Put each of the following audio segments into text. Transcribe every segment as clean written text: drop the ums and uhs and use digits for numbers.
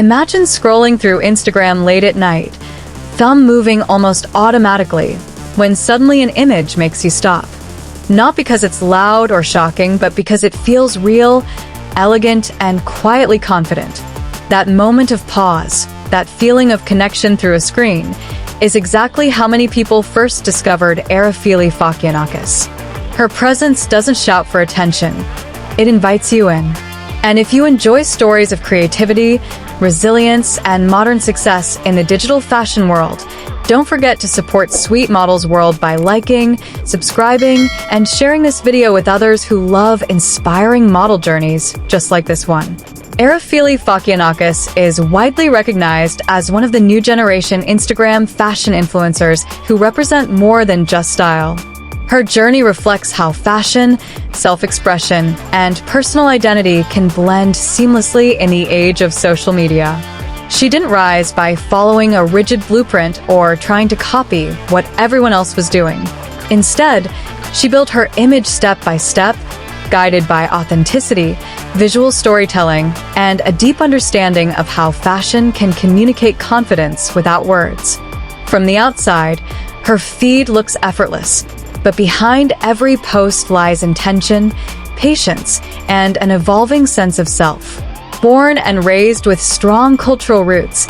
Imagine scrolling through Instagram late at night, thumb moving almost automatically, when suddenly an image makes you stop. Not because it's loud or shocking, but because it feels real, elegant, and quietly confident. That moment of pause, that feeling of connection through a screen, is exactly how many people first discovered Erifili Sfakianakis. Her presence doesn't shout for attention, it invites you in. And if you enjoy stories of creativity, resilience, and modern success in the digital fashion world, don't forget to support Sweet Models World by liking, subscribing, and sharing this video with others who love inspiring model journeys just like this one. Erifili Sfakianakis is widely recognized as one of the new generation Instagram fashion influencers who represent more than just style. Her journey reflects how fashion, self-expression, and personal identity can blend seamlessly in the age of social media. She didn't rise by following a rigid blueprint or trying to copy what everyone else was doing. Instead, she built her image step by step, guided by authenticity, visual storytelling, and a deep understanding of how fashion can communicate confidence without words. From the outside, her feed looks effortless, but behind every post lies intention, patience, and an evolving sense of self. Born and raised with strong cultural roots,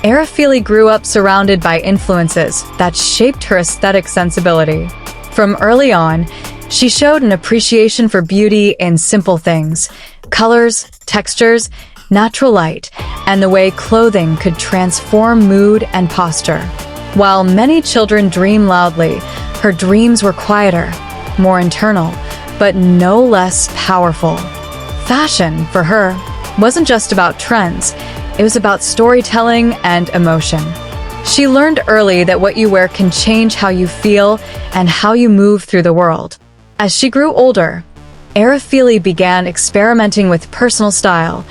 Erifili grew up surrounded by influences that shaped her aesthetic sensibility. From early on, she showed an appreciation for beauty in simple things: colors, textures, natural light, and the way clothing could transform mood and posture. While many children dream loudly, her dreams were quieter, more internal, but no less powerful. Fashion, for her, wasn't just about trends, it was about storytelling and emotion. She learned early that what you wear can change how you feel and how you move through the world. As she grew older, Erifili began experimenting with personal style,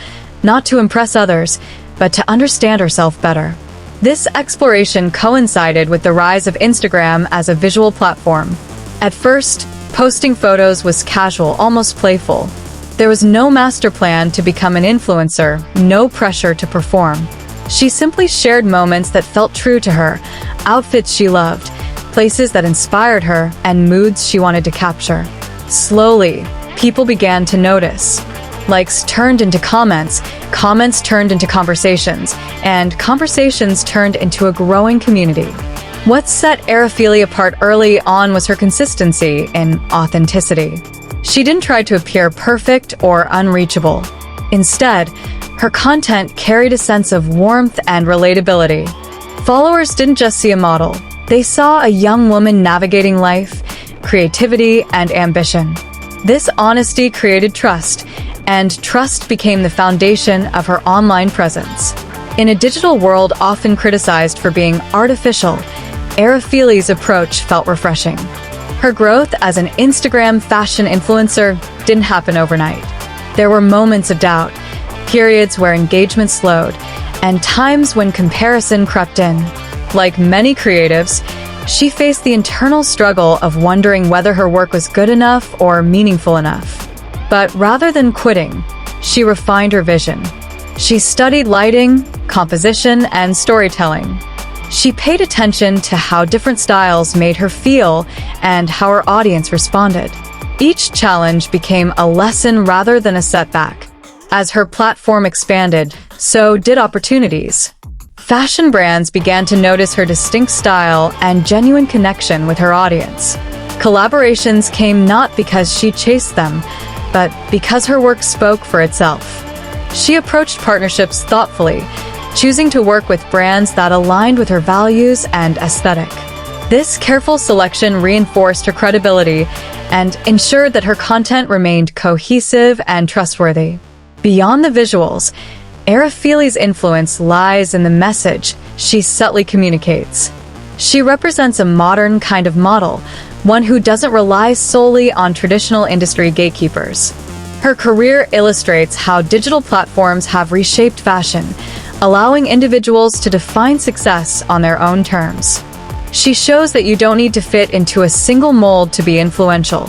not to impress others, but to understand herself better. This exploration coincided with the rise of Instagram as a visual platform. At first, posting photos was casual, almost playful. There was no master plan to become an influencer, no pressure to perform. She simply shared moments that felt true to her, outfits she loved, places that inspired her, and moods she wanted to capture. Slowly, people began to notice. Likes turned into comments, comments turned into conversations, and conversations turned into a growing community. What set Erifili apart early on was her consistency and authenticity. She didn't try to appear perfect or unreachable. Instead, her content carried a sense of warmth and relatability. Followers didn't just see a model, they saw a young woman navigating life, creativity, and ambition. This honesty created trust, and trust became the foundation of her online presence. In a digital world often criticized for being artificial, Erifili's approach felt refreshing. Her growth as an Instagram fashion influencer didn't happen overnight. There were moments of doubt, periods where engagement slowed, and times when comparison crept in. Like many creatives, she faced the internal struggle of wondering whether her work was good enough or meaningful enough. But rather than quitting, she refined her vision. She studied lighting, composition, and storytelling. She paid attention to how different styles made her feel and how her audience responded. Each challenge became a lesson rather than a setback. As her platform expanded, so did opportunities. Fashion brands began to notice her distinct style and genuine connection with her audience. Collaborations came not because she chased them, but because her work spoke for itself. She approached partnerships thoughtfully, choosing to work with brands that aligned with her values and aesthetic. This careful selection reinforced her credibility and ensured that her content remained cohesive and trustworthy. Beyond the visuals, Erifili's influence lies in the message she subtly communicates. She represents a modern kind of model, one who doesn't rely solely on traditional industry gatekeepers. Her career illustrates how digital platforms have reshaped fashion, allowing individuals to define success on their own terms. She shows that you don't need to fit into a single mold to be influential.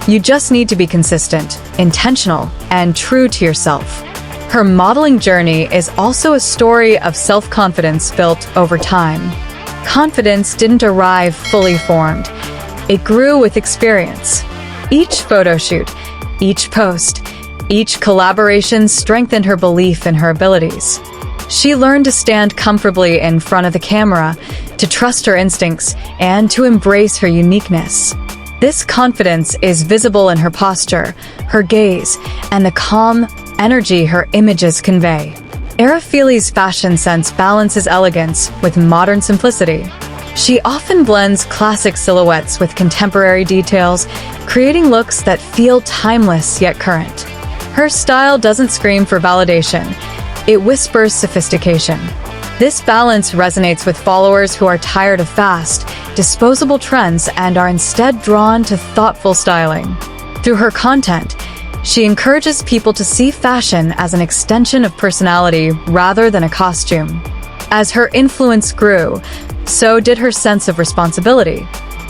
You just need to be consistent, intentional, and true to yourself. Her modeling journey is also a story of self-confidence built over time. Confidence didn't arrive fully formed. It grew with experience. Each photo shoot, each post, each collaboration strengthened her belief in her abilities. She learned to stand comfortably in front of the camera, to trust her instincts, and to embrace her uniqueness. This confidence is visible in her posture, her gaze, and the calm energy her images convey. Erifili's fashion sense balances elegance with modern simplicity. She often blends classic silhouettes with contemporary details, creating looks that feel timeless yet current. Her style doesn't scream for validation. It whispers sophistication. This balance resonates with followers who are tired of fast, disposable trends and are instead drawn to thoughtful styling. Through her content, she encourages people to see fashion as an extension of personality rather than a costume. As her influence grew, so did her sense of responsibility.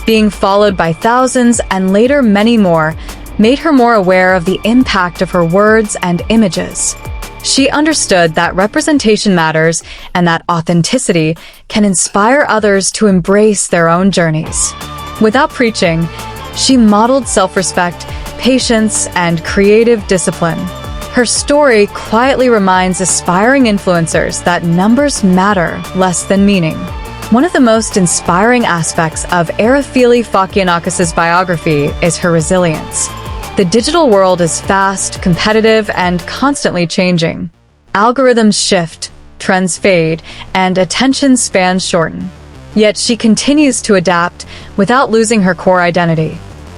Being followed by thousands and later many more made her more aware of the impact of her words and images. She understood that representation matters and that authenticity can inspire others to embrace their own journeys. Without preaching, she modeled self-respect, patience, and creative discipline. Her story quietly reminds aspiring influencers that numbers matter less than meaning. One of the most inspiring aspects of Erifili Sfakianakis' biography is her resilience. The digital world is fast, competitive, and constantly changing. Algorithms shift, trends fade, and attention spans shorten. Yet she continues to adapt without losing her core identity.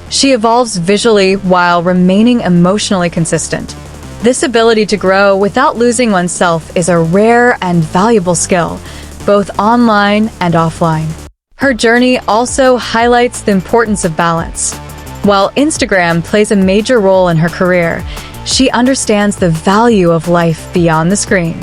She evolves visually while remaining emotionally consistent. This ability to grow without losing oneself is a rare and valuable skill, both online and offline. Her journey also highlights the importance of balance. While Instagram plays a major role in her career, she understands the value of life beyond the screen.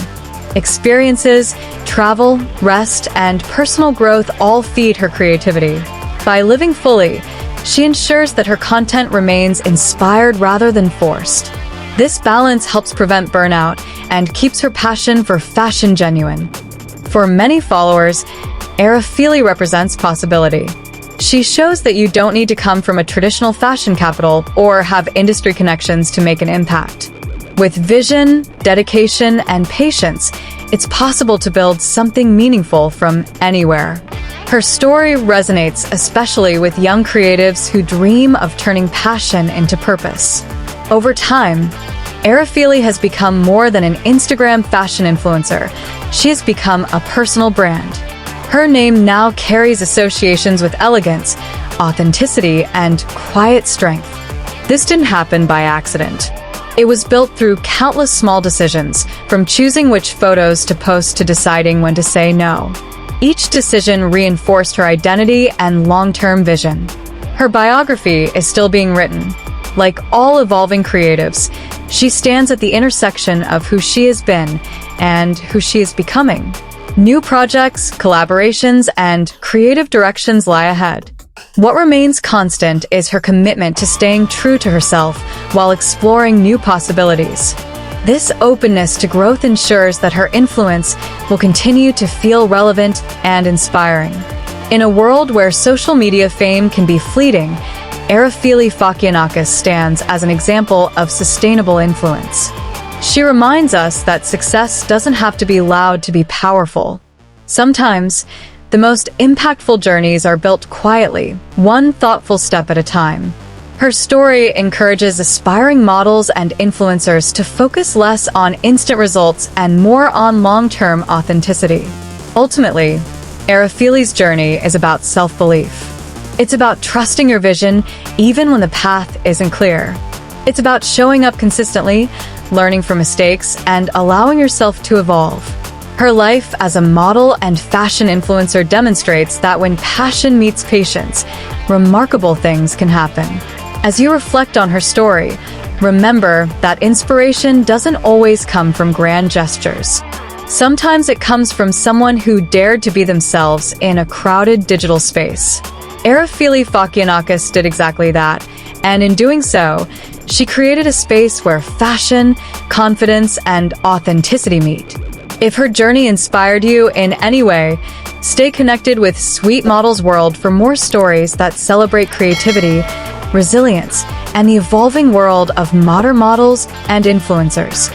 Experiences, travel, rest, and personal growth all feed her creativity. By living fully, she ensures that her content remains inspired rather than forced. This balance helps prevent burnout and keeps her passion for fashion genuine. For many followers, Erifili represents possibility. She shows that you don't need to come from a traditional fashion capital or have industry connections to make an impact. With vision, dedication, and patience, it's possible to build something meaningful from anywhere. Her story resonates especially with young creatives who dream of turning passion into purpose. Over time, Erifili has become more than an Instagram fashion influencer. She has become a personal brand. Her name now carries associations with elegance, authenticity, and quiet strength. This didn't happen by accident. It was built through countless small decisions, from choosing which photos to post to deciding when to say no. Each decision reinforced her identity and long-term vision. Her biography is still being written. Like all evolving creatives, she stands at the intersection of who she has been and who she is becoming. New projects, collaborations, and creative directions lie ahead. What remains constant is her commitment to staying true to herself while exploring new possibilities. This openness to growth ensures that her influence will continue to feel relevant and inspiring. In a world where social media fame can be fleeting, Erifili Sfakianakis stands as an example of sustainable influence. She reminds us that success doesn't have to be loud to be powerful. Sometimes, the most impactful journeys are built quietly, one thoughtful step at a time. Her story encourages aspiring models and influencers to focus less on instant results and more on long-term authenticity. Ultimately, Erifili's journey is about self-belief. It's about trusting your vision even when the path isn't clear. It's about showing up consistently, learning from mistakes, and allowing yourself to evolve. Her life as a model and fashion influencer demonstrates that when passion meets patience, remarkable things can happen. As you reflect on her story, remember that inspiration doesn't always come from grand gestures. Sometimes it comes from someone who dared to be themselves in a crowded digital space. Erifili Sfakianakis did exactly that, and in doing so, She created a space where fashion, confidence, and authenticity meet. If her journey inspired you in any way, stay connected with Sweet Models World for more stories that celebrate creativity, resilience, and the evolving world of modern models and influencers.